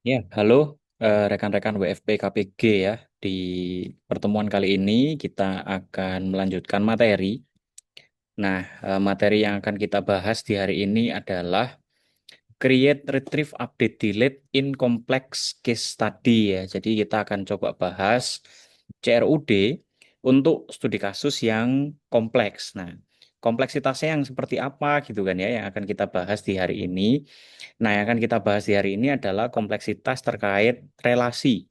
Ya, halo rekan-rekan WFP KPG ya. Di pertemuan kali ini kita akan melanjutkan materi. Nah, materi yang akan kita bahas di hari ini adalah Create, Retrieve, Update, Delete in Complex Case Study ya. Jadi kita akan coba bahas CRUD untuk studi kasus yang kompleks. Nah, kompleksitasnya yang seperti apa gitu kan ya yang akan kita bahas di hari ini. Nah, yang akan kita bahas di hari ini adalah kompleksitas terkait relasi.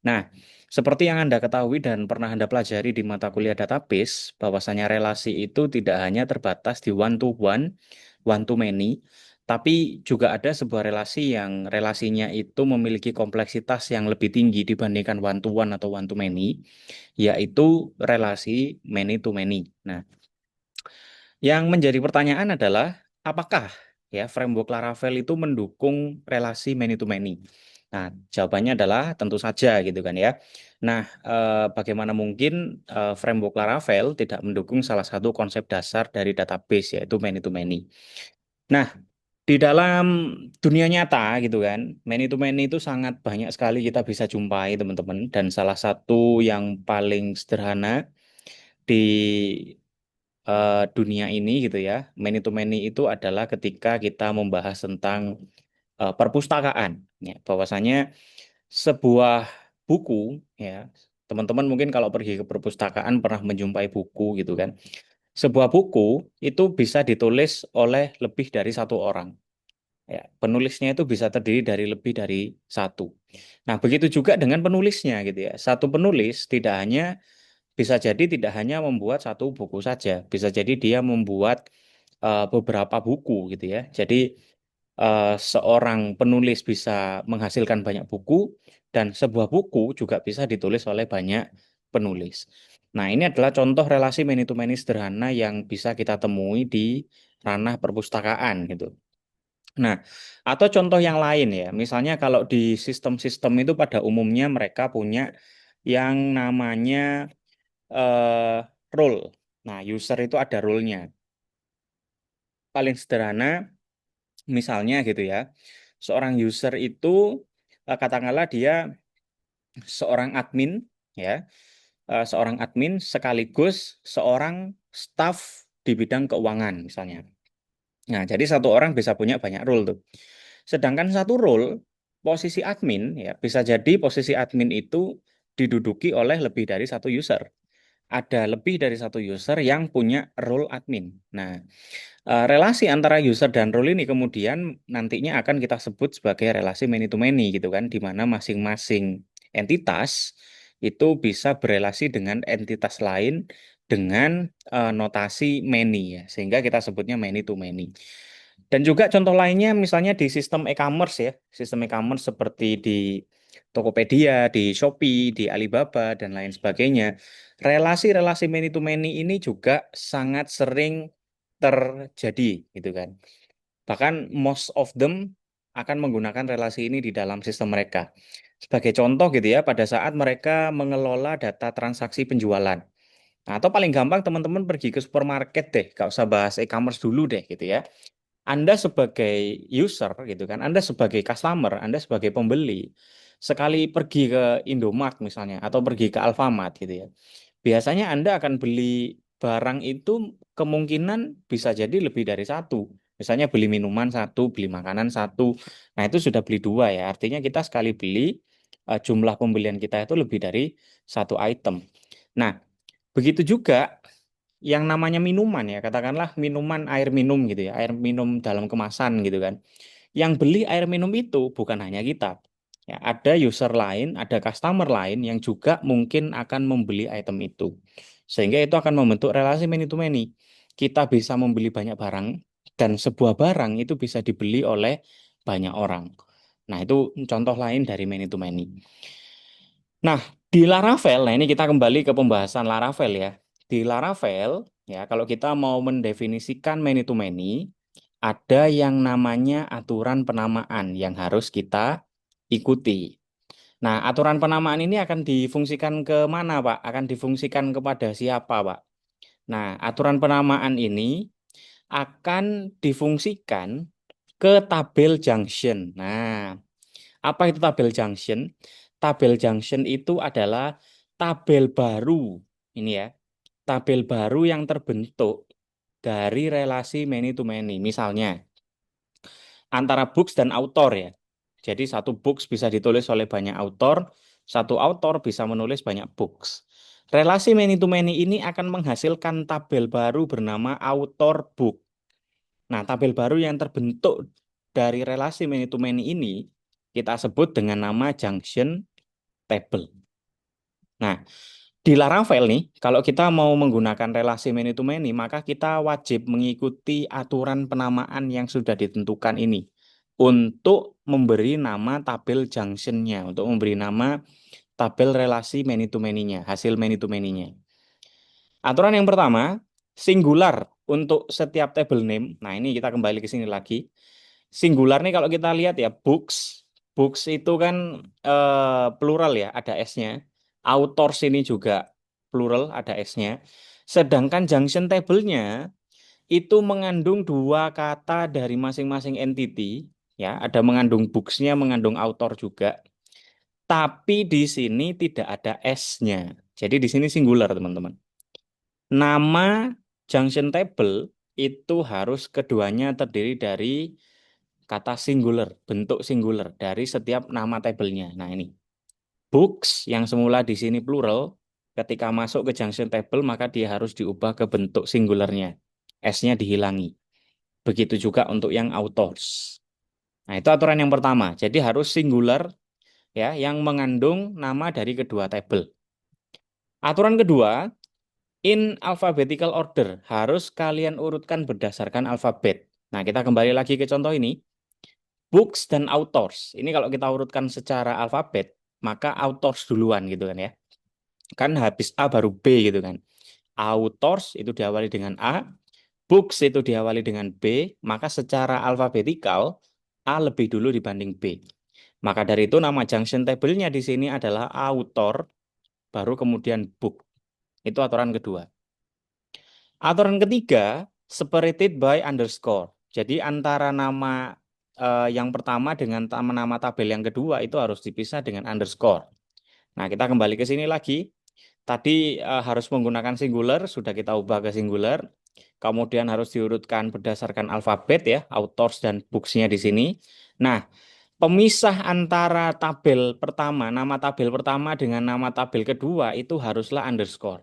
Nah, seperti yang Anda ketahui dan pernah Anda pelajari di mata kuliah database, bahwasanya relasi itu tidak hanya terbatas di one to many, tapi juga ada sebuah relasi yang relasinya itu memiliki kompleksitas yang lebih tinggi dibandingkan one to one atau one to many, yaitu relasi many to many. Nah, yang menjadi pertanyaan adalah apakah ya framework Laravel itu mendukung relasi many to many? Nah, jawabannya adalah tentu saja gitu kan ya. Nah, bagaimana mungkin framework Laravel tidak mendukung salah satu konsep dasar dari database yaitu many to many. Nah, di dalam dunia nyata gitu kan, many to many itu sangat banyak sekali kita bisa jumpai teman-teman dan salah satu yang paling sederhana di dunia ini gitu ya. Many to many itu adalah ketika kita membahas tentang perpustakaan ya, bahwasanya sebuah buku ya, teman-teman mungkin kalau pergi ke perpustakaan pernah menjumpai buku gitu kan. Sebuah buku itu bisa ditulis oleh lebih dari satu orang. Ya, penulisnya itu bisa terdiri dari lebih dari satu. Nah, begitu juga dengan penulisnya gitu ya. Satu penulis bisa jadi tidak hanya membuat satu buku saja, bisa jadi dia membuat beberapa buku gitu ya. Jadi seorang penulis bisa menghasilkan banyak buku dan sebuah buku juga bisa ditulis oleh banyak penulis. Nah, ini adalah contoh relasi many to many sederhana yang bisa kita temui di ranah perpustakaan gitu. Nah, atau contoh yang lain ya, misalnya kalau di sistem-sistem itu pada umumnya mereka punya yang namanya eh, role. Nah, user itu ada role-nya. Paling sederhana, misalnya gitu ya, seorang user itu katakanlah dia seorang admin, ya, seorang admin sekaligus seorang staff di bidang keuangan misalnya. Nah, jadi satu orang bisa punya banyak role tuh. Sedangkan satu role, posisi admin, ya, bisa jadi posisi admin itu diduduki oleh lebih dari satu user. Ada lebih dari satu user yang punya role admin. Nah, relasi antara user dan role ini kemudian nantinya akan kita sebut sebagai relasi many to many gitu kan, di mana masing-masing entitas itu bisa berelasi dengan entitas lain dengan notasi many ya, sehingga kita sebutnya many to many. Dan juga contoh lainnya misalnya di sistem e-commerce ya, sistem e-commerce seperti di Tokopedia, di Shopee, di Alibaba dan lain sebagainya. Relasi-relasi many to many ini juga sangat sering terjadi gitu kan. Bahkan most of them akan menggunakan relasi ini di dalam sistem mereka. Sebagai contoh gitu ya, pada saat mereka mengelola data transaksi penjualan. Nah, atau paling gampang teman-teman pergi ke supermarket deh, gak usah bahas e-commerce dulu deh gitu ya. Anda sebagai user gitu kan, Anda sebagai customer, Anda sebagai pembeli, sekali pergi ke Indomart misalnya atau pergi ke Alfamart gitu ya. Biasanya Anda akan beli barang itu kemungkinan bisa jadi lebih dari satu. Misalnya beli minuman satu, beli makanan satu. Nah, itu sudah beli dua ya. Artinya kita sekali beli jumlah pembelian kita itu lebih dari satu item. Nah, begitu juga yang namanya minuman ya, katakanlah minuman air minum gitu ya, air minum dalam kemasan gitu kan. Yang beli air minum itu bukan hanya kita. Ya, ada user lain, ada customer lain yang juga mungkin akan membeli item itu. Sehingga itu akan membentuk relasi many to many. Kita bisa membeli banyak barang dan sebuah barang itu bisa dibeli oleh banyak orang. Nah, itu contoh lain dari many to many. Nah, di Laravel, nah ini kita kembali ke pembahasan Laravel ya. Di Laravel, ya kalau kita mau mendefinisikan many to many, ada yang namanya aturan penamaan yang harus kita ikuti. Nah, aturan penamaan ini akan difungsikan ke mana, Pak? Akan difungsikan kepada siapa, Pak? Nah, aturan penamaan ini akan difungsikan ke tabel junction. Nah, Apa itu tabel junction? Tabel junction itu adalah tabel baru. Ini ya, tabel baru yang terbentuk dari relasi many to many. Misalnya, antara books dan author ya. Jadi satu books bisa ditulis oleh banyak author, satu author bisa menulis banyak books. Relasi many to many ini akan menghasilkan tabel baru bernama author book. Nah, tabel baru yang terbentuk dari relasi many to many ini kita sebut dengan nama junction table. Nah, di Laravel nih, kalau kita mau menggunakan relasi many to many, maka kita wajib mengikuti aturan penamaan yang sudah ditentukan ini untuk memberi nama tabel junction-nya, untuk memberi nama tabel relasi many to many-nya, hasil many to many-nya. Aturan yang pertama, singular untuk setiap table name. Nah, ini kita kembali ke sini lagi. Singular nih kalau kita lihat ya, books. Books itu kan plural ya, ada S-nya. Authors ini juga plural, ada S-nya. Sedangkan junction table-nya itu mengandung dua kata dari masing-masing entity. Ya, ada mengandung books-nya, mengandung author juga. Tapi di sini tidak ada S-nya. Jadi di sini singular, teman-teman. Nama junction table itu harus keduanya terdiri dari kata singular, bentuk singular dari setiap nama tabelnya. Nah ini, books yang semula di sini plural, ketika masuk ke junction table maka dia harus diubah ke bentuk singularnya. S-nya dihilangi. Begitu juga untuk yang authors. Nah itu aturan yang pertama. Jadi harus singular ya yang mengandung nama dari kedua tabel. Aturan kedua, in alphabetical order, harus kalian urutkan berdasarkan alfabet. Nah, kita kembali lagi ke contoh ini. Books dan authors. Ini kalau kita urutkan secara alfabet, maka authors duluan gitu kan ya. Kan habis A baru B gitu kan. Authors itu diawali dengan A, books itu diawali dengan B, maka secara alfabetikal A lebih dulu dibanding B. Maka dari itu nama junction table-nya di sini adalah author, baru kemudian book. Itu aturan kedua. Aturan ketiga, separated by underscore. Jadi antara nama yang pertama dengan nama tabel yang kedua itu harus dipisah dengan underscore. Nah, kita kembali ke sini lagi. Tadi harus menggunakan singular, sudah kita ubah ke singular. Kemudian harus diurutkan berdasarkan alfabet ya, authors dan books-nya di sini. Nah, pemisah antara tabel pertama, nama tabel pertama dengan nama tabel kedua itu haruslah underscore.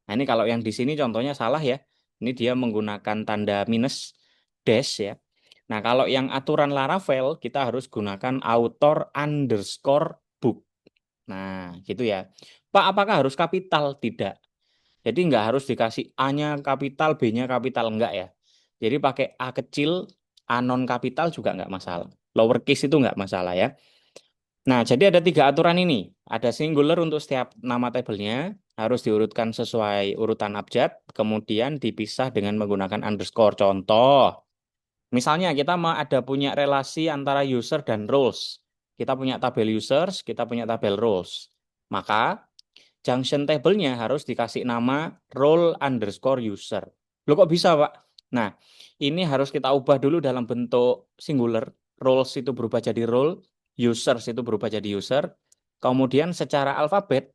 Nah, ini kalau yang di sini contohnya salah ya. Ini dia menggunakan tanda minus dash ya. Nah, kalau yang aturan Laravel kita harus gunakan author underscore book. Nah, gitu ya. Pak, apakah harus kapital? Tidak. Jadi nggak harus dikasih A-nya kapital, B-nya kapital. Enggak ya. Jadi pakai A kecil, A non kapital juga nggak masalah. Lowercase itu nggak masalah ya. Nah, jadi ada tiga aturan ini. Ada singular untuk setiap nama tabelnya, harus diurutkan sesuai urutan abjad, kemudian dipisah dengan menggunakan underscore. Contoh, misalnya kita mau ada punya relasi antara user dan roles. Kita punya tabel users, kita punya tabel roles. Maka junction table-nya harus dikasih nama role underscore user. Loh kok bisa, Pak? Nah, ini harus kita ubah dulu dalam bentuk singular. Roles itu berubah jadi role, users itu berubah jadi user. Kemudian secara alfabet,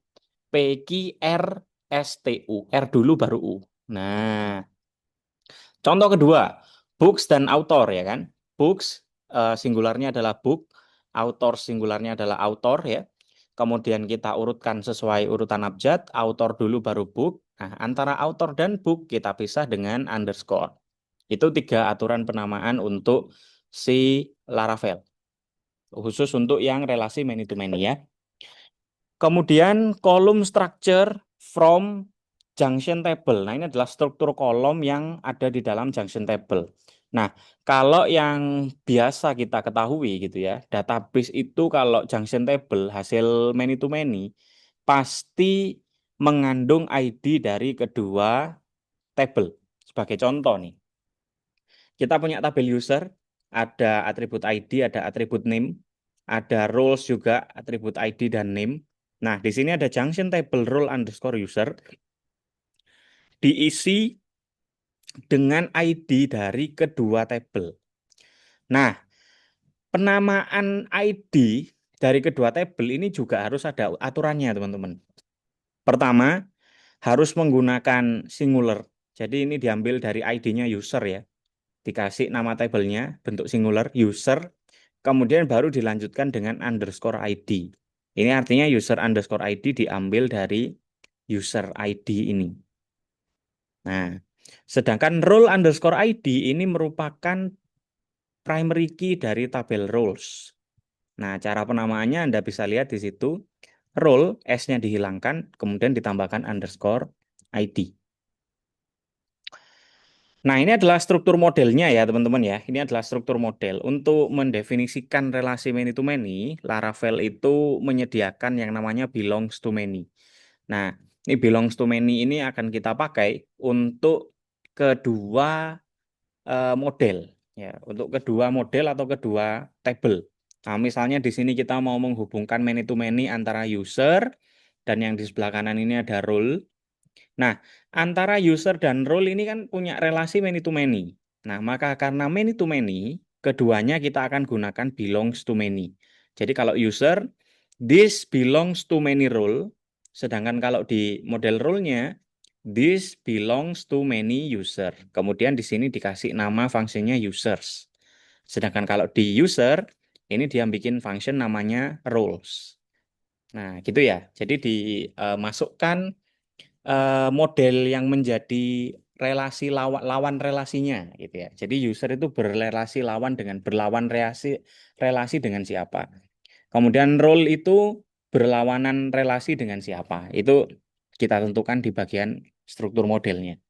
P, Q, R, S, T, U. R dulu baru U. Nah, contoh kedua, books dan author ya kan. Books singularnya adalah book, author singularnya adalah author ya. Kemudian kita urutkan sesuai urutan abjad, author dulu baru book. Nah, antara author dan book kita pisah dengan underscore. Itu tiga aturan penamaan untuk si Laravel. Khusus untuk yang relasi many to many ya. Kemudian kolom structure from junction table. Nah, ini adalah struktur kolom yang ada di dalam junction table. Nah, kalau yang biasa kita ketahui gitu ya, database itu kalau junction table hasil many to many pasti mengandung ID dari kedua table. Sebagai contoh nih, kita punya tabel user, ada atribut ID, ada atribut name, ada roles juga, atribut ID dan name. Nah, di sini ada junction table role underscore user diisi dengan ID dari kedua tabel. Nah, penamaan ID dari kedua tabel ini juga harus ada aturannya, teman-teman. Pertama, harus menggunakan singular. Jadi ini diambil dari ID-nya user ya. Dikasih nama tabelnya bentuk singular user, kemudian baru dilanjutkan dengan underscore ID. Ini artinya user underscore ID diambil dari user ID ini. Nah, sedangkan role underscore ID ini merupakan primary key dari tabel roles. Nah, cara penamaannya Anda bisa lihat di situ. Role, S-nya dihilangkan, kemudian ditambahkan underscore ID. Nah, ini adalah struktur modelnya ya, teman-teman ya. Ini adalah struktur model. Untuk mendefinisikan relasi many to many, Laravel itu menyediakan yang namanya belongs to many. Nah, ini belongs to many ini akan kita pakai untuk kedua model ya, untuk kedua model atau kedua table. Nah, misalnya di sini kita mau menghubungkan many to many antara user dan yang di sebelah kanan ini ada role. Nah, antara user dan role ini kan punya relasi many to many. Nah, maka karena many to many, keduanya kita akan gunakan belongs to many. Jadi kalau user, this belongs to many role, sedangkan kalau di model role-nya, this belongs to many user. Kemudian di sini dikasih nama fungsinya users. Sedangkan kalau di user, ini dia bikin function namanya roles. Nah, gitu ya. Jadi dimasukkan model yang menjadi relasi lawan relasinya gitu ya. Jadi user itu berlawan relasi dengan siapa. Kemudian role itu berlawanan relasi dengan siapa. Itu kita tentukan di bagian struktur modelnya.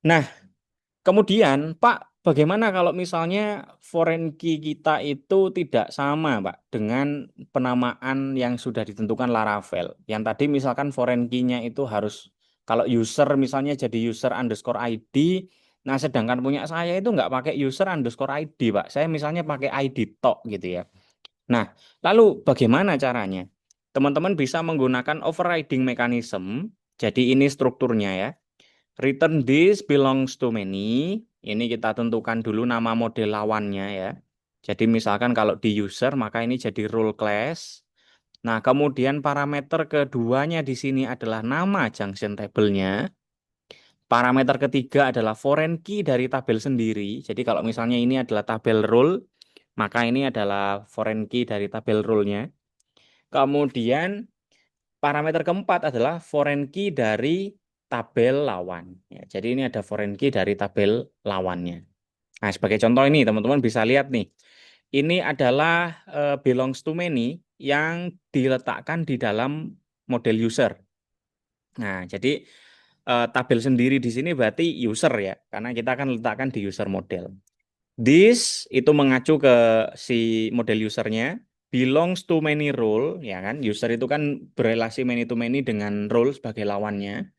Nah, kemudian, Pak, bagaimana kalau misalnya foreign key kita itu tidak sama, Pak, dengan penamaan yang sudah ditentukan Laravel. Yang tadi misalkan foreign key-nya itu harus, kalau user misalnya jadi user underscore ID, nah sedangkan punya saya itu nggak pakai user underscore ID, Pak. Saya misalnya pakai ID tok gitu ya. Nah, lalu bagaimana caranya? Teman-teman bisa menggunakan overriding mechanism. Jadi ini strukturnya ya. Return this belongs to many. Ini kita tentukan dulu nama model lawannya ya. Jadi misalkan kalau di user maka ini jadi role class. Nah, kemudian parameter keduanya di sini adalah nama junction table-nya. Parameter ketiga adalah foreign key dari tabel sendiri. Jadi kalau misalnya ini adalah tabel role, maka ini adalah foreign key dari tabel role-nya. Kemudian parameter keempat adalah foreign key dari tabel lawan. Ya, jadi ini ada foreign key dari tabel lawannya. Nah, sebagai contoh ini teman-teman bisa lihat nih. Ini adalah belongs to many yang diletakkan di dalam model user. Nah, jadi tabel sendiri di sini berarti user ya, karena kita akan letakkan di user model. This itu mengacu ke si model usernya, belongs to many role, ya kan? User itu kan berelasi many to many dengan role sebagai lawannya.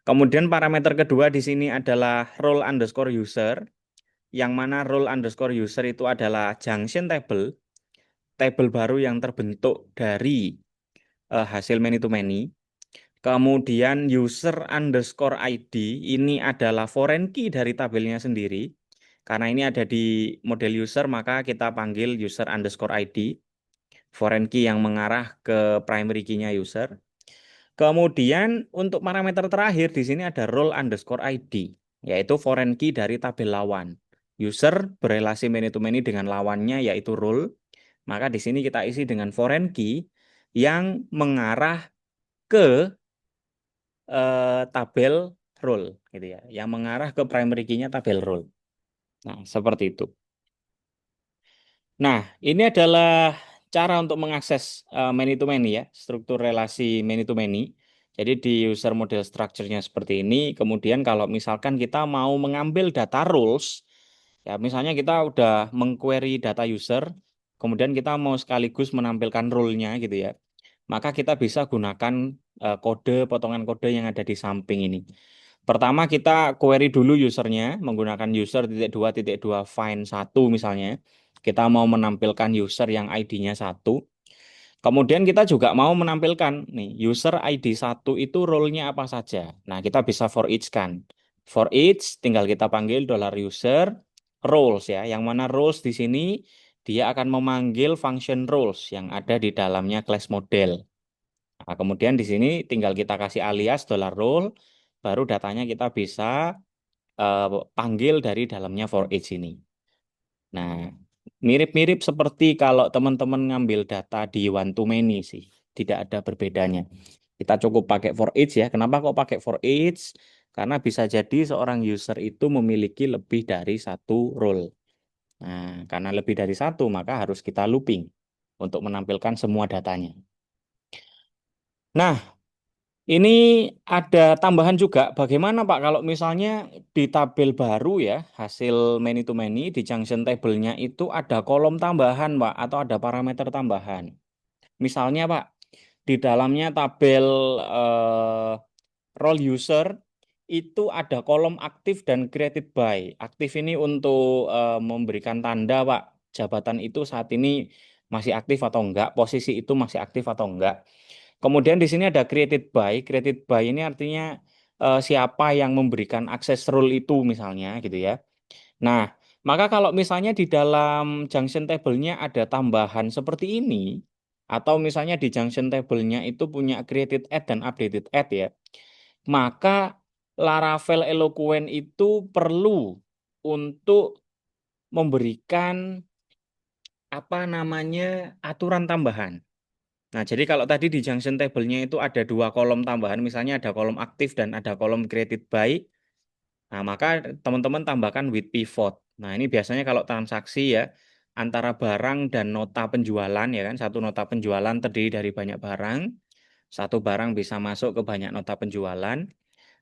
Kemudian parameter kedua di sini adalah role underscore user, yang mana role underscore user itu adalah junction table, tabel baru yang terbentuk dari hasil many to many. Kemudian user underscore ID ini adalah foreign key dari tabelnya sendiri. Karena ini ada di model user, maka kita panggil user underscore ID. Foreign key yang mengarah ke primary key-nya user. Kemudian untuk parameter terakhir di sini ada role underscore ID, yaitu foreign key dari tabel lawan. User berelasi many to many dengan lawannya yaitu role. Maka di sini kita isi dengan foreign key yang mengarah ke tabel role gitu ya, yang mengarah ke primary key-nya tabel role. Nah, seperti itu. Nah, ini adalah cara untuk mengakses many to many ya, struktur relasi many to many. Jadi di user model structure-nya seperti ini. Kemudian kalau misalkan kita mau mengambil data roles, ya misalnya kita udah mengquery data user, kemudian kita mau sekaligus menampilkan role-nya gitu ya. Maka kita bisa gunakan potongan kode yang ada di samping ini. Pertama kita query dulu usernya menggunakan user.2.2 find 1 misalnya. Kita mau menampilkan user yang ID-nya 1. Kemudian kita juga mau menampilkan nih user ID 1 itu role-nya apa saja. Nah, kita bisa for each kan. For each tinggal kita panggil $user roles ya. Yang mana roles di sini dia akan memanggil function roles yang ada di dalamnya class model. Nah, kemudian di sini tinggal kita kasih alias $role, baru datanya kita bisa eh, panggil dari dalamnya for each ini. Nah, mirip-mirip seperti kalau teman-teman ngambil data di one to many sih, tidak ada berbedanya. Kita cukup pakai for each ya. Kenapa kok pakai for each? Karena bisa jadi seorang user itu memiliki lebih dari satu role. Nah, karena lebih dari satu, maka harus kita looping untuk menampilkan semua datanya. Nah, ini ada tambahan juga. Bagaimana Pak kalau misalnya di tabel baru ya, hasil many to many di junction table-nya itu ada kolom tambahan Pak atau ada parameter tambahan. Misalnya Pak, di dalamnya tabel eh, role user itu ada kolom aktif dan created by. Aktif ini untuk memberikan tanda Pak, jabatan itu saat ini masih aktif atau enggak, posisi itu masih aktif atau enggak. Kemudian di sini ada created by. Created by ini artinya siapa yang memberikan akses role itu misalnya gitu ya. Nah, maka kalau misalnya di dalam junction table-nya ada tambahan seperti ini, atau misalnya di junction table-nya itu punya created add dan updated add ya, maka Laravel Eloquent itu perlu untuk memberikan apa namanya aturan tambahan. Nah, jadi kalau tadi di junction table-nya itu ada dua kolom tambahan, misalnya ada kolom aktif dan ada kolom created by. Nah, maka teman-teman tambahkan with pivot. Nah, ini biasanya kalau transaksi ya antara barang dan nota penjualan ya kan, satu nota penjualan terdiri dari banyak barang, satu barang bisa masuk ke banyak nota penjualan.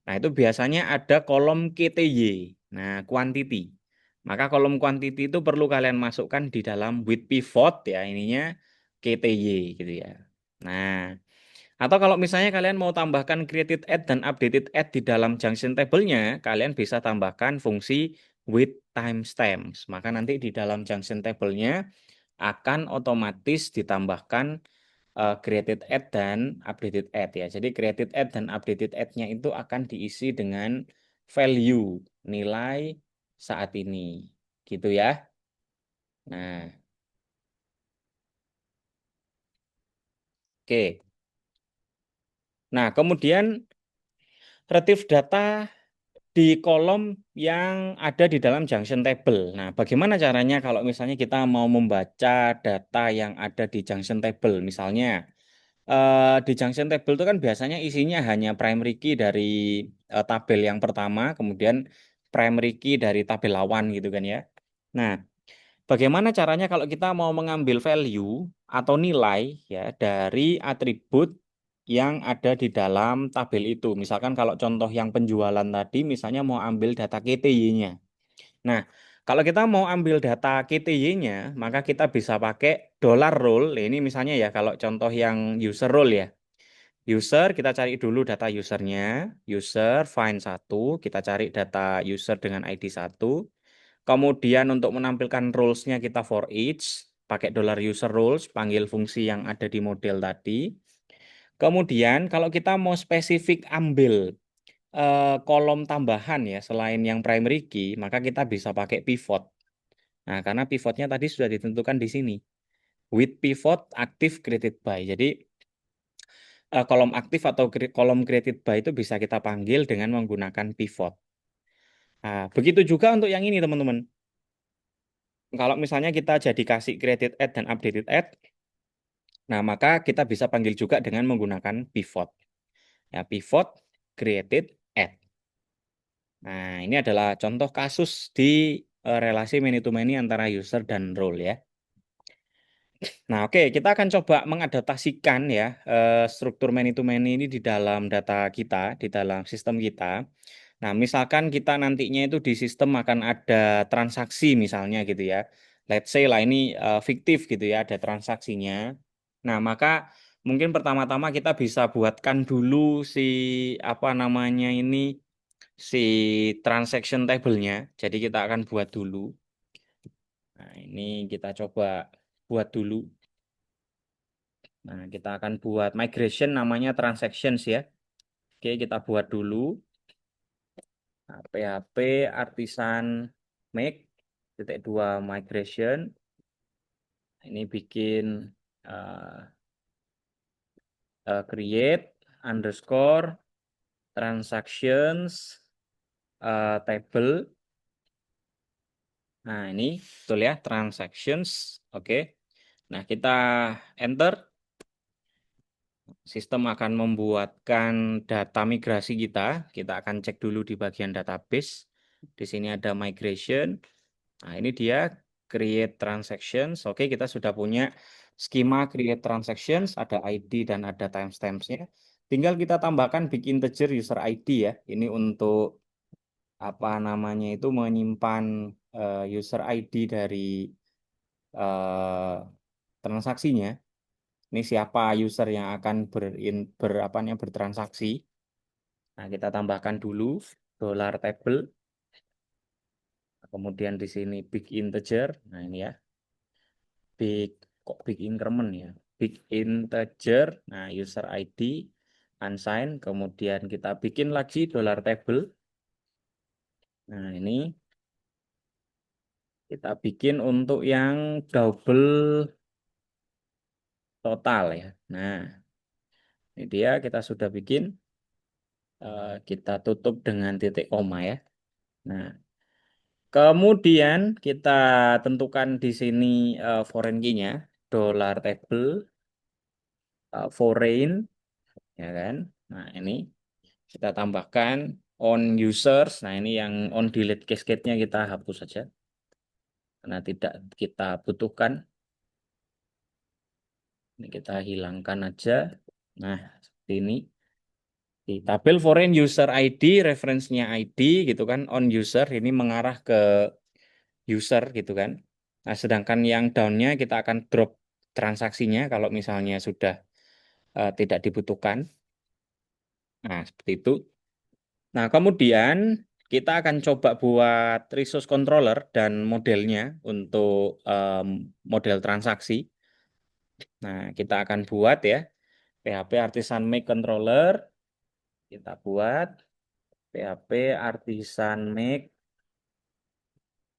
Nah, itu biasanya ada kolom KTY. Nah, quantity. Maka kolom quantity itu perlu kalian masukkan di dalam with pivot ya ininya KTY gitu ya. Nah, atau kalau misalnya kalian mau tambahkan created add dan updated add di dalam junction table-nya, kalian bisa tambahkan fungsi with timestamps. Maka nanti di dalam junction table-nya akan otomatis ditambahkan created add dan updated add ya. Jadi created add dan updated add-nya itu akan diisi dengan value, nilai saat ini. Gitu ya. Nah, oke. Nah, kemudian retrieve data di kolom yang ada di dalam junction table. Nah, bagaimana caranya kalau misalnya kita mau membaca data yang ada di junction table? Misalnya, di junction table itu kan biasanya isinya hanya primary key dari tabel yang pertama, kemudian primary key dari tabel lawan gitu kan ya. Nah, bagaimana caranya kalau kita mau mengambil value atau nilai ya dari atribut yang ada di dalam tabel itu. Misalkan kalau contoh yang penjualan tadi misalnya mau ambil data KTY-nya. Nah, kalau kita mau ambil data KTY-nya, maka kita bisa pakai $role. Ini misalnya ya kalau contoh yang user role ya. User, kita cari dulu data usernya. User, find satu, kita cari data user dengan ID satu. Kemudian untuk menampilkan rules-nya kita for each, pakai $user rules, panggil fungsi yang ada di model tadi. Kemudian kalau kita mau spesifik ambil kolom tambahan ya selain yang primary key, maka kita bisa pakai pivot. Nah, karena pivotnya tadi sudah ditentukan di sini. With pivot active created by. Jadi kolom aktif atau kolom created by itu bisa kita panggil dengan menggunakan pivot. Nah, begitu juga untuk yang ini teman-teman. Kalau misalnya kita jadi kasih created add dan updated add, nah maka kita bisa panggil juga dengan menggunakan pivot. Ya, pivot created add. Nah, ini adalah contoh kasus di relasi many to many antara user dan role ya. Nah, oke, kita akan coba mengadaptasikan ya struktur many to many ini di dalam data kita, di dalam sistem kita. Nah, misalkan kita nantinya itu di sistem akan ada transaksi misalnya gitu ya. Let's say lah ini fiktif gitu ya, ada transaksinya. Nah, maka mungkin pertama-tama kita bisa buatkan dulu si apa namanya ini si transaction table-nya. Jadi kita akan buat dulu. Nah, ini kita coba buat dulu. Nah, kita akan buat migration namanya transactions ya. Oke, kita buat dulu. Nah, PHP artisan make titik dua migration. ini bikin create underscore transactions table. Nah, ini betul ya, transactions. Oke. Nah, kita enter. Sistem akan membuatkan data migrasi kita. Kita akan cek dulu di bagian database. Di sini ada migration. Nah, ini dia create transactions. Oke, kita sudah punya skema create transactions, ada ID dan ada timestamps-nya. Tinggal kita tambahkan big integer user ID ya. Ini untuk apa namanya itu menyimpan user ID dari transaksinya. Ini siapa user yang akan bertransaksi. Nah, kita tambahkan dulu dollar table. Kemudian di sini big integer. Nah, ini ya. Big increment ya. Big integer. Nah, user ID unsigned. Kemudian kita bikin lagi dollar table. Nah, ini kita bikin untuk yang double total ya. Nah, ini dia kita sudah bikin. Kita tutup dengan titik koma ya. Nah, kemudian kita tentukan di sini foreign key-nya, dollar table, foreign, ya kan? Nah, ini kita tambahkan on users. Nah, ini yang on delete cascade-nya kita hapus saja karena tidak kita butuhkan. Ini kita hilangkan aja. Nah, seperti ini. Di tabel foreign user ID, reference-nya ID gitu kan, on user ini mengarah ke user gitu kan. Nah, sedangkan yang down-nya kita akan drop transaksinya kalau misalnya sudah tidak dibutuhkan. Nah, seperti itu. Nah, kemudian kita akan coba buat resource controller dan modelnya untuk model transaksi. Nah, kita akan buat ya PHP Artisan Make Controller. Kita buat PHP Artisan Make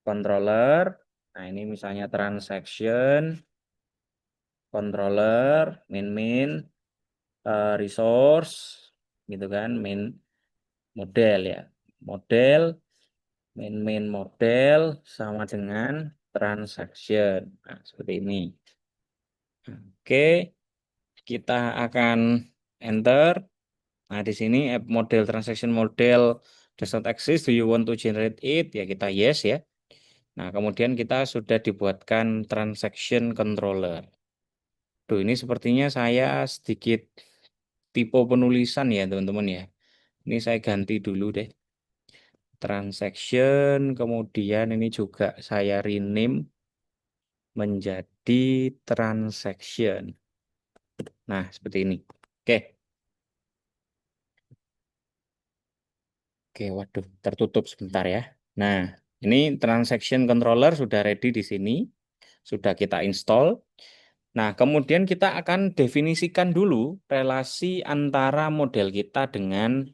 Controller. Nah, ini misalnya transaction controller, main resource, gitu kan, main model ya, model, main model sama dengan transaction. Nah, seperti ini. Oke, kita akan enter. Nah, di sini app model transaction model does not exist. Do you want to generate it? Ya, kita yes ya. Nah, kemudian kita sudah dibuatkan transaction controller. Tuh, ini sepertinya saya sedikit tipe penulisan ya, teman-teman ya. Ini saya ganti dulu deh. Transaction, kemudian ini juga saya rename menjadi transaction. Nah, seperti ini. Oke. Oke, waduh, tertutup sebentar ya. Nah, ini transaction controller sudah ready di sini. Sudah kita install. Nah, kemudian kita akan definisikan dulu relasi antara model kita dengan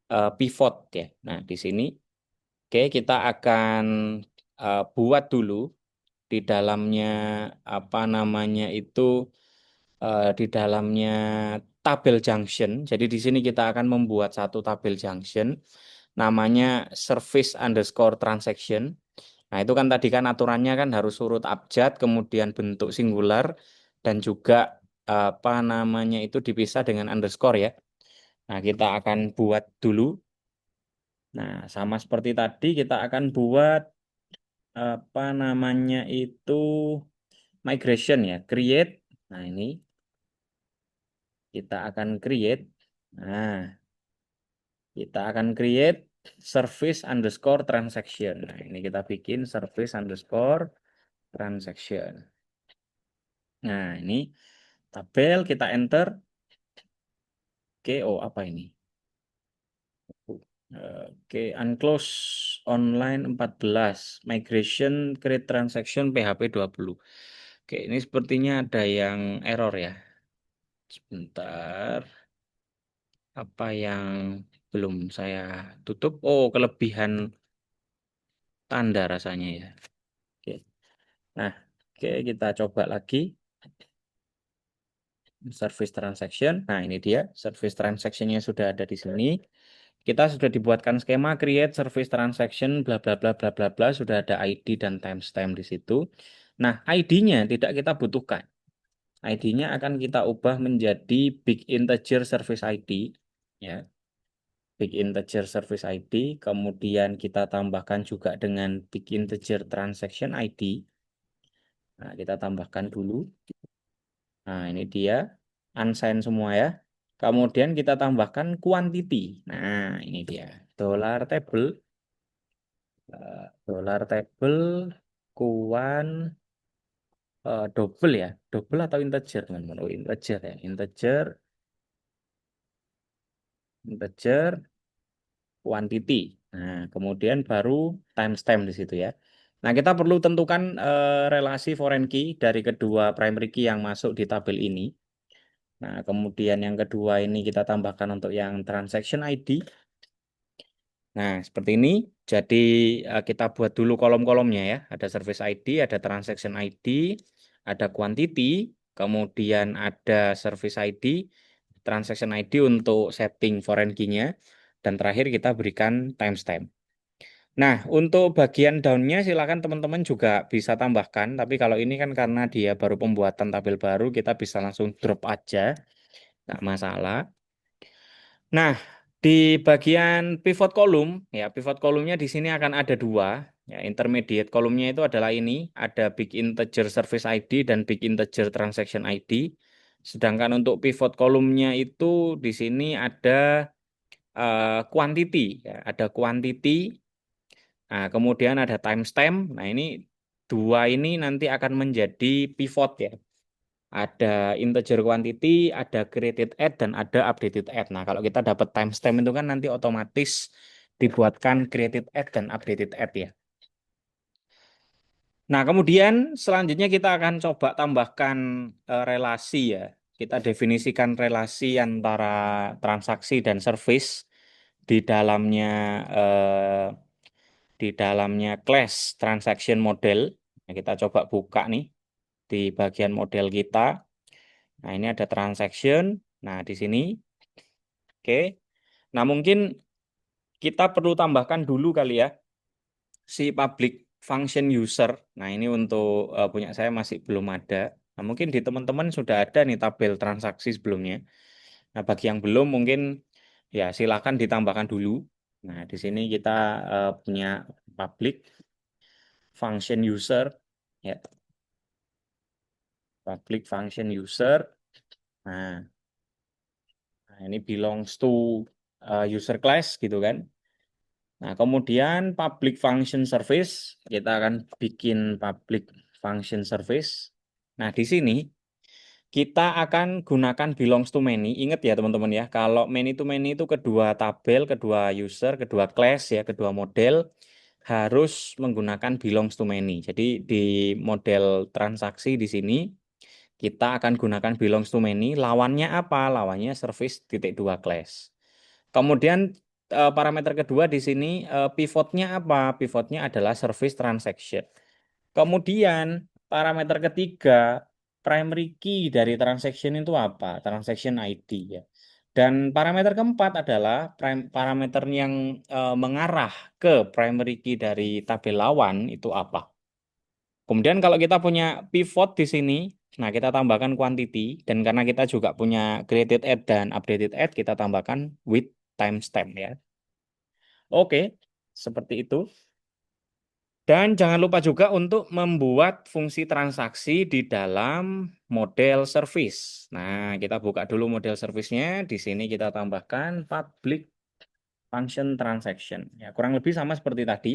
pivot ya. Nah, di sini, oke, kita akan buat dulu di dalamnya apa namanya itu di dalamnya tabel junction. Jadi di sini kita akan membuat satu tabel junction namanya service underscore transaction. Nah, itu kan tadi kan aturannya kan harus urut abjad, kemudian bentuk singular, dan juga apa namanya itu dipisah dengan underscore ya. Nah, kita akan buat dulu. Nah, sama seperti tadi kita akan buat apa namanya itu migration ya, create. Nah, ini kita akan create. Nah, kita akan create service underscore transaction. Nah, ini kita bikin service underscore transaction. Nah, ini tabel kita enter. Oke, oh apa ini? Oke, unclose online 14, migration create transaction PHP 20. Oke, ini sepertinya ada yang error ya. Sebentar. Apa yang belum saya tutup? Oh, kelebihan tanda rasanya ya. Oke. Nah, Oke, kita coba lagi. Service transaction. Nah, ini dia service transaction-nya sudah ada di sini. Kita sudah dibuatkan skema create service transaction bla bla bla bla bla bla, sudah ada ID dan timestamp di situ. Nah, ID-nya tidak kita butuhkan. ID-nya akan kita ubah menjadi big integer service ID, ya. Big integer service ID, kemudian kita tambahkan juga dengan big integer transaction ID. Nah, kita tambahkan dulu. Nah, ini dia unsigned semua ya. Kemudian kita tambahkan quantity. Nah, ini dia. Dollar table, dollar table, kuan, double ya. Double atau integer, teman-teman? Oh, integer ya. Integer, integer, quantity. Nah, kemudian baru timestamp di situ ya. Nah, kita perlu tentukan relasi foreign key dari kedua primary key yang masuk di tabel ini. Nah, kemudian yang kedua ini kita tambahkan untuk yang transaction ID. Nah, seperti ini. Jadi kita buat dulu kolom-kolomnya ya. Ada service ID, ada transaction ID, ada quantity, kemudian ada service ID, transaction ID untuk setting foreign key-nya, dan terakhir kita berikan timestamp. Nah, untuk bagian down-nya silakan teman-teman juga bisa tambahkan, tapi kalau ini kan karena dia baru pembuatan tabel baru, kita bisa langsung drop aja, nggak masalah. Nah, di bagian pivot column, ya pivot column-nya di sini akan ada dua. Ya, intermediate column-nya itu adalah ini, ada big integer service ID dan big integer transaction ID. Sedangkan untuk pivot column-nya itu di sini ada quantity, ya, ada quantity. Nah, kemudian ada timestamp. Nah, ini dua ini nanti akan menjadi pivot ya. Ada integer quantity, ada created add, dan ada updated add. Nah, kalau kita dapat timestamp itu kan nanti otomatis dibuatkan created add dan updated add ya. Nah, kemudian selanjutnya kita akan coba tambahkan relasi ya. Kita definisikan relasi antara transaksi dan service di dalamnya eh, class transaction model. Nah, kita coba buka nih di bagian model kita. Nah, ini ada transaction. Nah, di sini. Oke. Nah, mungkin kita perlu tambahkan dulu kali ya si public function user. Nah, ini untuk punya saya masih belum ada. Nah, mungkin di teman-teman sudah ada nih tabel transaksi sebelumnya. Nah, bagi yang belum mungkin ya silakan ditambahkan dulu. Nah, di sini kita punya public function user ya, public function user. Nah, ini belongs to user class gitu kan. Nah, kemudian public function service, kita akan bikin public function service. Nah, di sini kita akan gunakan belongs to many. Ingat ya teman-teman ya, kalau many to many itu kedua tabel, kedua user, kedua class ya, kedua model harus menggunakan belongs to many. Jadi di model transaksi di sini kita akan gunakan belongs to many. Lawannya apa? Lawannya service titik dua class. Kemudian parameter kedua di sini pivotnya apa? Pivotnya adalah service transaction. Kemudian parameter ketiga, primary key dari transaction itu apa? Transaction ID ya. Dan parameter keempat adalah parameter yang mengarah ke primary key dari tabel lawan itu apa? Kemudian kalau kita punya pivot di sini, nah kita tambahkan quantity, dan karena kita juga punya created add dan updated add, kita tambahkan with timestamp ya. Oke, seperti itu. Dan jangan lupa juga untuk membuat fungsi transaksi di dalam model service. Nah, kita buka dulu model service-nya. Di sini kita tambahkan public function transaction. Ya, kurang lebih sama seperti tadi.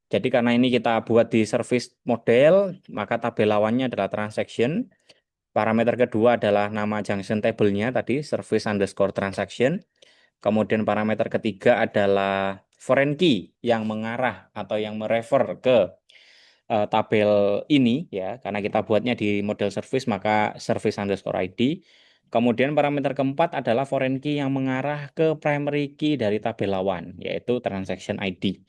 Jadi karena ini kita buat di service model, maka tabel lawannya adalah transaction. Parameter kedua adalah nama junction table-nya tadi, service underscore transaction. Kemudian parameter ketiga adalah foreign key yang mengarah atau yang merefer ke tabel ini ya, karena kita buatnya di model service maka service underscore ID. Kemudian parameter keempat adalah foreign key yang mengarah ke primary key dari tabel lawan, yaitu transaction ID.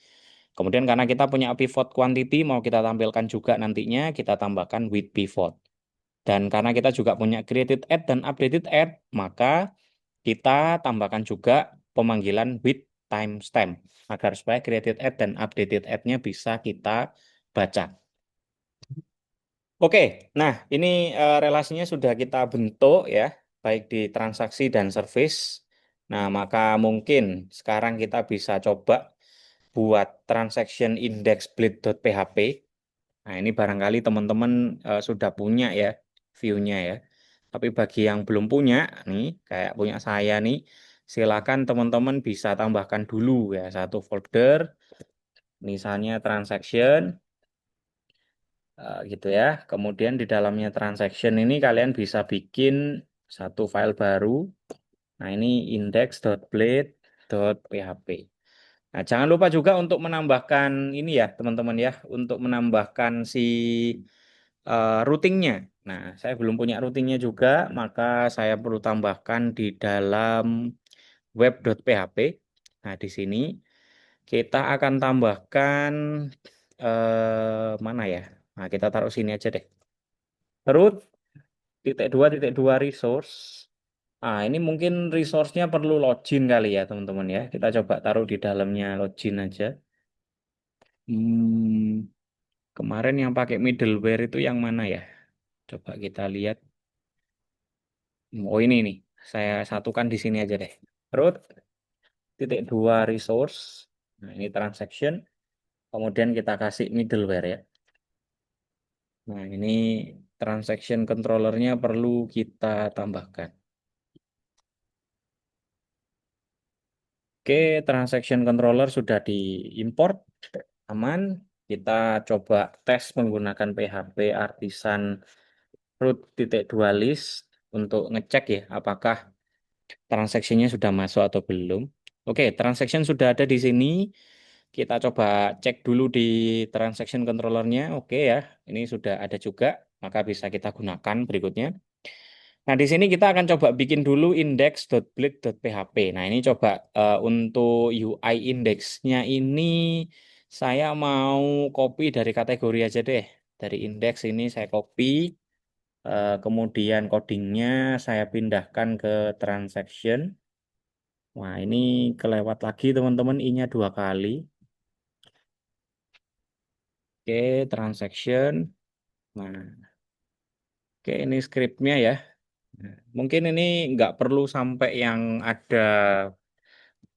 Kemudian karena kita punya pivot quantity mau kita tampilkan juga nantinya, kita tambahkan with pivot. Dan karena kita juga punya created add dan updated add, maka kita tambahkan juga pemanggilan with timestamp agar supaya created add dan updated add-nya bisa kita baca. Oke, nah ini relasinya sudah kita bentuk ya, baik di transaksi dan service. Nah, maka mungkin sekarang kita bisa coba buat transaction index bleed.php. Nah, ini barangkali teman-teman sudah punya ya view-nya ya. Tapi bagi yang belum punya, nih kayak punya saya nih, silakan teman-teman bisa tambahkan dulu ya satu folder, misalnya transaction, gitu ya. Kemudian di dalamnya transaction ini kalian bisa bikin satu file baru. Nah, ini index.blade.php. Nah, jangan lupa juga untuk menambahkan ini ya, teman-teman ya, untuk menambahkan si routingnya. Nah, saya belum punya routingnya juga, maka saya perlu tambahkan di dalam web.php. Nah, di sini kita akan tambahkan mana ya? Nah, kita taruh sini aja deh. Root titik dua resource. Ah, ini mungkin resource-nya perlu login kali ya, teman-teman ya. Kita coba taruh di dalamnya login aja. Hmm, kemarin yang pakai middleware itu yang mana ya? Coba kita lihat. Oh, ini nih. Saya satukan di sini aja deh. Root titik dua resource. Nah, ini transaction. Kemudian kita kasih middleware ya. Nah, ini transaction controllernya perlu kita tambahkan. Oke, transaction controller sudah diimport, aman. Kita coba tes menggunakan PHP Artisan root titik dua list untuk ngecek ya apakah transaksinya sudah masuk atau belum. Oke, transaction sudah ada di sini. Kita coba cek dulu di transaction controllernya. Oke ya, ini sudah ada juga, maka bisa kita gunakan berikutnya. Nah, di sini kita akan coba bikin dulu index.bleed.php. Nah, ini coba untuk UI indeksnya ini saya mau copy dari kategori aja deh. Dari indeks ini saya copy, kemudian codingnya saya pindahkan ke transaction. Wah, ini kelewat lagi teman-teman, I-nya dua kali. Oke, transaction. Nah, oke ini scriptnya ya. Nah, mungkin ini nggak perlu sampai yang ada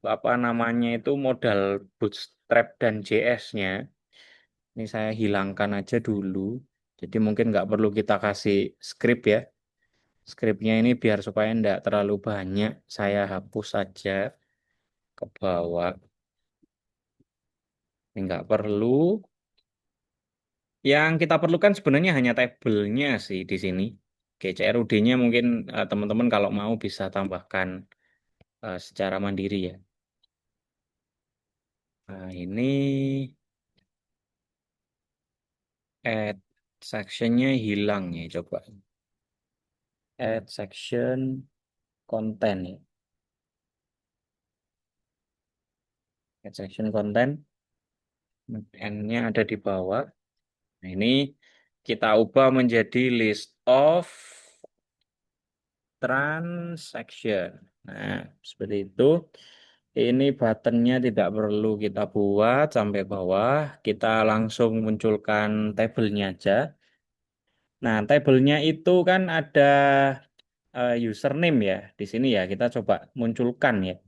apa namanya itu modal Bootstrap dan JS-nya. Ini saya hilangkan aja dulu. Jadi mungkin nggak perlu kita kasih script ya. Scriptnya ini biar supaya nggak terlalu banyak, saya hapus saja ke bawah. Ini nggak perlu. Yang kita perlukan sebenarnya hanya tabelnya sih di sini. Oke, CRUD-nya mungkin teman-teman kalau mau bisa tambahkan secara mandiri ya. Nah, ini add sectionnya hilang ya, coba. Add section content ya. Add section content, N-nya ada di bawah. Nah, ini kita ubah menjadi list of transaction. Nah, seperti itu. Ini buttonnya tidak perlu kita buat sampai bawah. Kita langsung munculkan tabelnya aja. Nah, tabelnya itu kan ada username ya. Di sini ya, kita coba munculkan ya.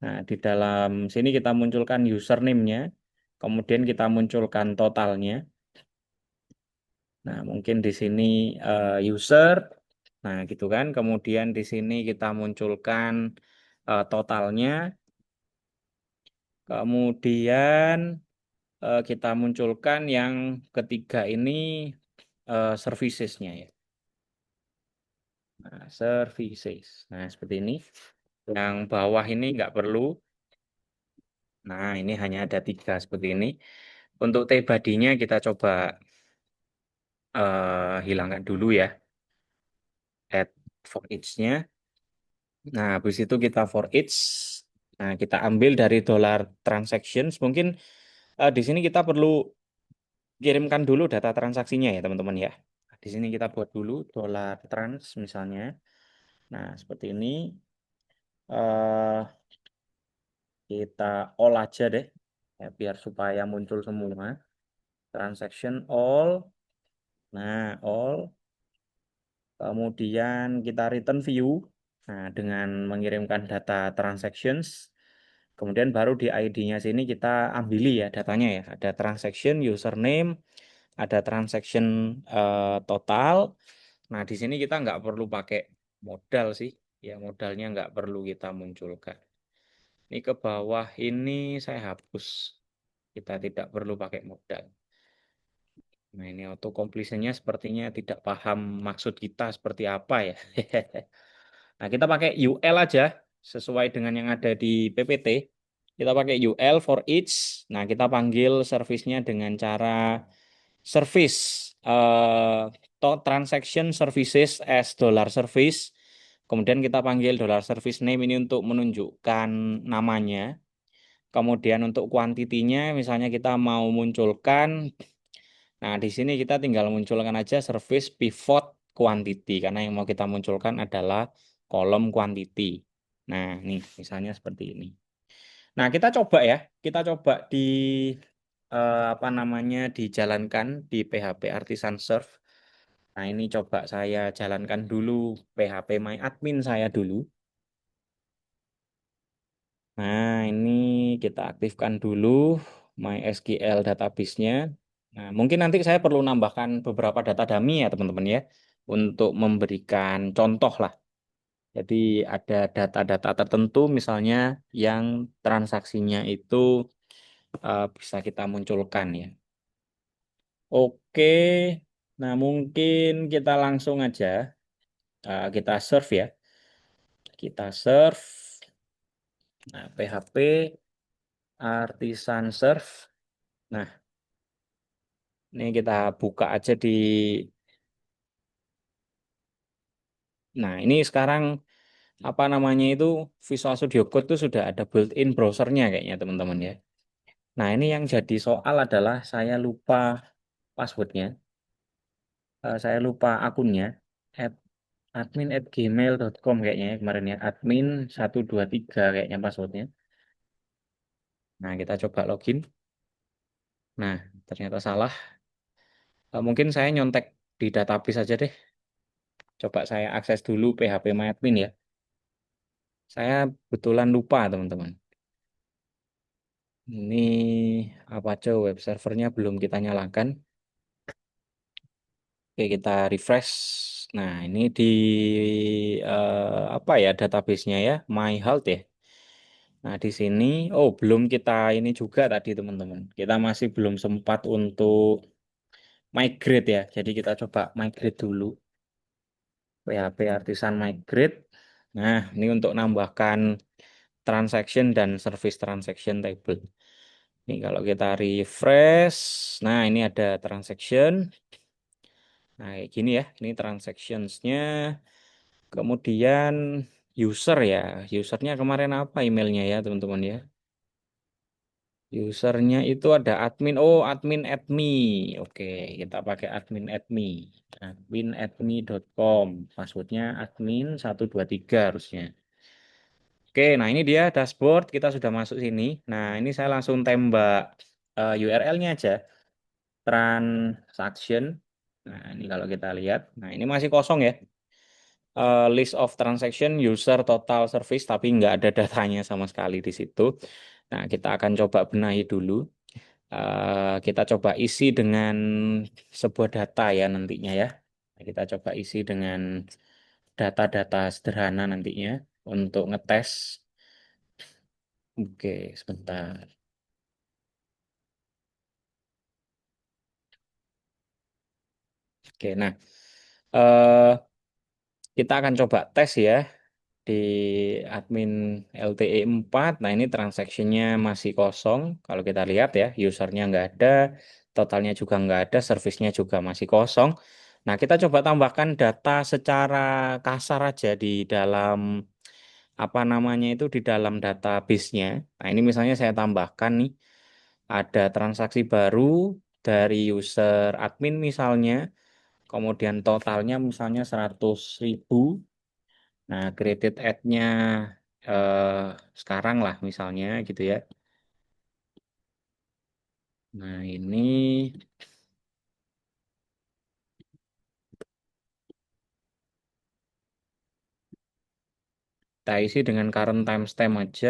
Nah, di dalam sini kita munculkan username-nya. Kemudian kita munculkan totalnya. Nah, mungkin di sini user. Nah, gitu kan. Kemudian di sini kita munculkan totalnya. Kemudian kita munculkan yang ketiga ini servicesnya ya. Nah, services. Nah, seperti ini. Yang bawah ini nggak perlu. Nah, ini hanya ada tiga seperti ini. Untuk T-body-nya kita coba hilangkan dulu ya. Add for each-nya. Nah, habis itu kita for each. Nah, kita ambil dari dollar transactions. Mungkin Di sini kita perlu kirimkan dulu data transaksinya ya teman-teman ya. Di sini kita buat dulu dolar trans misalnya. Nah, seperti ini. eh kita all aja deh, ya, biar supaya muncul semua. Transaction all. Nah, all. Kemudian kita return view. Nah, dengan mengirimkan data transactions. Kemudian baru di ID-nya sini kita ambili ya datanya ya. Ada transaction, username, ada transaction total. Nah, di sini kita nggak perlu pakai modal sih. Ya, modalnya nggak perlu kita munculkan. Ini ke bawah ini saya hapus. Kita tidak perlu pakai modal. Nah, ini auto completion-nya sepertinya tidak paham maksud kita seperti apa ya. Nah, kita pakai UL aja sesuai dengan yang ada di PPT. Kita pakai UL for each. Nah, kita panggil service-nya dengan cara service transaction services as dollar service. Kemudian kita panggil dollar service name ini untuk menunjukkan namanya. Kemudian untuk kuantitinya misalnya kita mau munculkan. Nah, di sini kita tinggal munculkan aja service pivot quantity karena yang mau kita munculkan adalah kolom quantity. Nah, nih misalnya seperti ini. Nah, kita coba ya. Kita coba di apa namanya dijalankan di PHP Artisan Serve. Nah, ini coba saya jalankan dulu PHP My Admin saya dulu. Nah, ini kita aktifkan dulu MySQL database-nya. Nah, mungkin nanti saya perlu nambahkan beberapa data dummy ya, teman-teman ya, untuk memberikan contoh lah. Jadi ada data-data tertentu misalnya yang transaksinya itu bisa kita munculkan ya. Oke, nah mungkin kita langsung aja kita serve ya. Kita serve, nah PHP Artisan Serve. Nah, ini kita buka aja di. Nah, ini sekarang apa namanya itu Visual Studio Code itu sudah ada built-in browsernya kayaknya teman-teman ya. Nah, ini yang jadi soal adalah saya lupa passwordnya. Saya lupa akunnya. At, admin@gmail.com kayaknya ya, kemarin ya. Admin 123 kayaknya passwordnya. Nah, kita coba login. Nah, ternyata salah. Mungkin saya nyontek di database aja deh. Coba saya akses dulu PHP ya. Saya kebetulan lupa, teman-teman. Ini apa aja web servernya belum kita nyalakan. Oke, kita refresh. Nah, ini di apa ya database-nya ya, My Health ya. Nah, di sini belum kita ini juga tadi, teman-teman. Kita masih belum sempat untuk migrate ya. Jadi kita coba migrate dulu. PHP Artisan Migrate. Nah, ini untuk nambahkan transaction dan service transaction table. Ini kalau kita refresh, nah ini ada transaction. Nah, kayak gini ya, ini transactionsnya. Kemudian user ya, usernya kemarin apa emailnya ya teman-teman ya. Usernya itu ada admin, admin adme. Oke, kita pakai admin adme. Admin@me.com. Passwordnya admin 123 harusnya. Oke, nah ini dia dashboard. Kita sudah masuk sini. Nah, ini saya langsung tembak URL-nya aja. Transaction. Nah, ini kalau kita lihat. Nah, ini masih kosong ya. List of transaction, user, total, service, tapi nggak ada datanya sama sekali di situ. Nah, kita akan coba benahi dulu. Kita coba isi dengan sebuah data ya nantinya ya. Nah, kita coba isi dengan data-data sederhana nantinya untuk ngetes. Oke, sebentar. Oke, nah eh, kita akan coba tes ya di admin LTE 4. Nah, ini transaksinya masih kosong. Kalau kita lihat ya, usernya nggak ada, totalnya juga nggak ada, servisnya juga masih kosong. Nah, kita coba tambahkan data secara kasar aja di dalam apa namanya itu di dalam database-nya. Nah, ini misalnya saya tambahkan nih ada transaksi baru dari user admin misalnya, kemudian totalnya misalnya 100.000. Nah, credit add-nya eh, sekarang lah misalnya gitu ya. Nah, ini kita isi dengan current timestamp aja.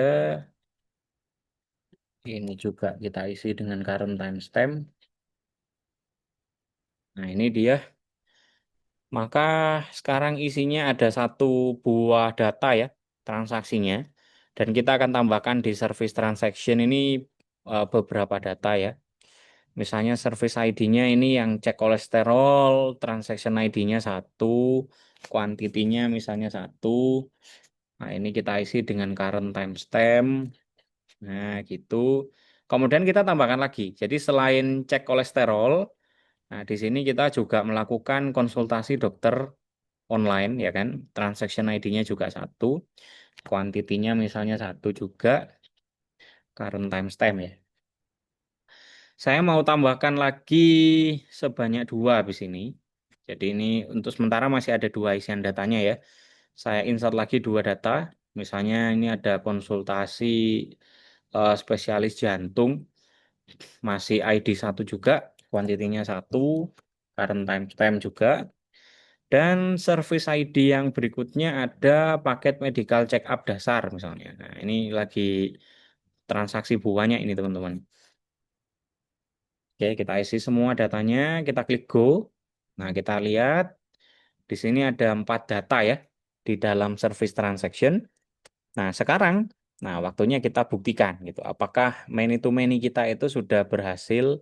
Ini juga kita isi dengan current timestamp. Nah, ini dia. Maka sekarang isinya ada satu buah data ya, transaksinya. Dan kita akan tambahkan di service transaction ini beberapa data ya. Misalnya service ID-nya ini yang cek kolesterol, transaction ID-nya satu, kuantitinya misalnya satu. Nah, ini kita isi dengan current timestamp. Nah, gitu. Kemudian kita tambahkan lagi. Jadi selain cek kolesterol, nah di sini kita juga melakukan konsultasi dokter online ya kan. Transaction ID-nya juga satu, kuantitinya misalnya satu juga, current timestamp ya. Saya mau tambahkan lagi sebanyak dua habis ini. Jadi ini untuk sementara masih ada dua isian datanya ya. Saya insert lagi dua data. Misalnya ini ada konsultasi spesialis jantung, masih ID satu juga, kuantitinya satu, current timestamp juga. Dan service ID yang berikutnya ada paket medical check up dasar misalnya. Nah, ini lagi transaksi buahnya ini teman-teman. Oke, kita isi semua datanya, kita klik go. Nah, kita lihat di sini ada 4 data ya di dalam service transaction. Nah, sekarang, nah waktunya kita buktikan gitu. Apakah many to many kita itu sudah berhasil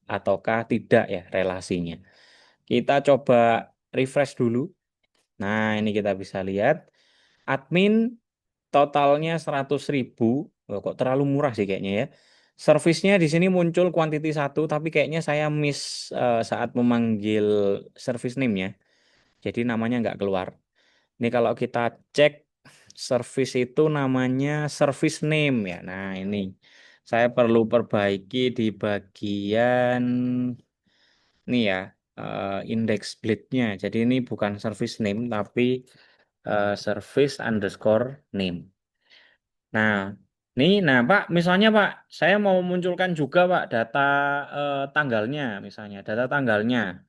ataukah tidak ya relasinya. Kita coba refresh dulu. Nah, ini kita bisa lihat admin totalnya 100.000. Oh, kok terlalu murah sih kayaknya ya. Servisnya di sini muncul quantity satu, tapi kayaknya saya miss saat memanggil service name-nya. Jadi namanya nggak keluar. Ini kalau kita cek service itu namanya service name ya. Nah ini saya perlu perbaiki di bagian ini ya index bleed-nya. Jadi ini bukan service name tapi service underscore name. Nah, nah Pak, misalnya Pak, saya mau munculkan juga Pak data tanggalnya, misalnya data tanggalnya,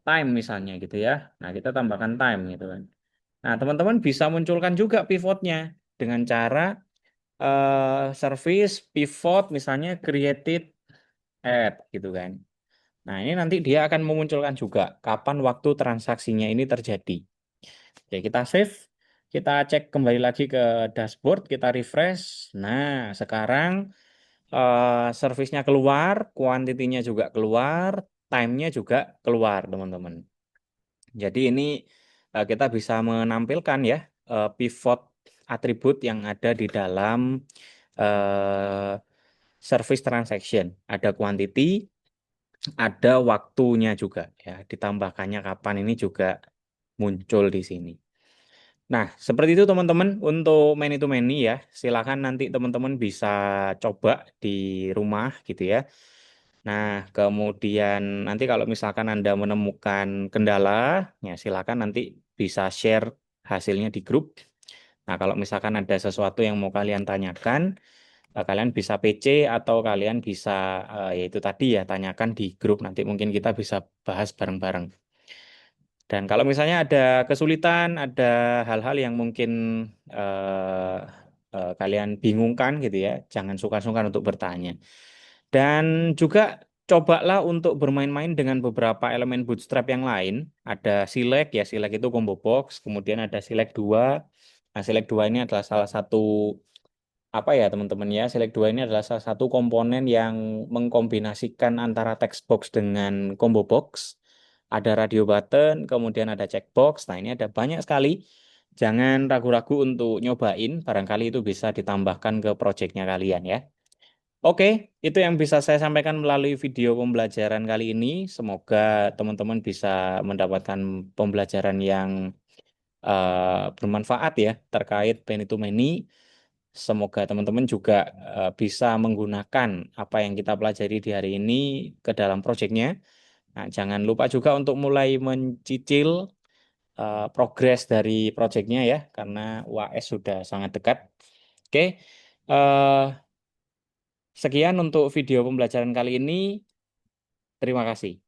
time misalnya gitu ya. Nah, kita tambahkan time gitu kan. Nah, teman-teman bisa munculkan juga pivotnya dengan cara service pivot misalnya created at gitu kan. Nah, ini nanti dia akan memunculkan juga kapan waktu transaksinya ini terjadi. Oke, kita save. Kita cek kembali lagi ke dashboard, kita refresh. Nah, sekarang servisnya keluar, kuantitinya juga keluar, time-nya juga keluar, teman-teman. Jadi ini kita bisa menampilkan ya pivot atribut yang ada di dalam eh, service transaction. Ada quantity, ada waktunya juga ya. Ditambahkannya kapan ini juga muncul di sini. Nah, seperti itu teman-teman untuk many to many ya. Silakan nanti teman-teman bisa coba di rumah gitu ya. Nah, kemudian nanti kalau misalkan Anda menemukan kendala, ya silakan nanti bisa share hasilnya di grup. Nah, kalau misalkan ada sesuatu yang mau kalian tanyakan, kalian bisa PC atau kalian bisa yaitu tadi ya tanyakan di grup. Nanti mungkin kita bisa bahas bareng-bareng. Dan kalau misalnya ada kesulitan, ada hal-hal yang mungkin eh, kalian bingungkan gitu ya, jangan sungkan-sungkan untuk bertanya. Dan juga cobalah untuk bermain-main dengan beberapa elemen bootstrap yang lain. Ada select ya, select itu combo box, kemudian ada select 2. Nah, select 2 ini adalah salah satu apa ya teman-teman ya, select 2 ini adalah salah satu komponen yang mengkombinasikan antara text box dengan combo box. Ada radio button, kemudian ada checkbox. Nah, ini ada banyak sekali. Jangan ragu-ragu untuk nyobain, barangkali itu bisa ditambahkan ke projectnya kalian ya. Oke, itu yang bisa saya sampaikan melalui video pembelajaran kali ini. Semoga teman-teman bisa mendapatkan pembelajaran yang bermanfaat ya terkait Penny to Many. Semoga teman-teman juga bisa menggunakan apa yang kita pelajari di hari ini ke dalam proyeknya. Nah, jangan lupa juga untuk mulai mencicil progres dari proyeknya ya, karena UAS sudah sangat dekat. Oke, sekian untuk video pembelajaran kali ini. Terima kasih.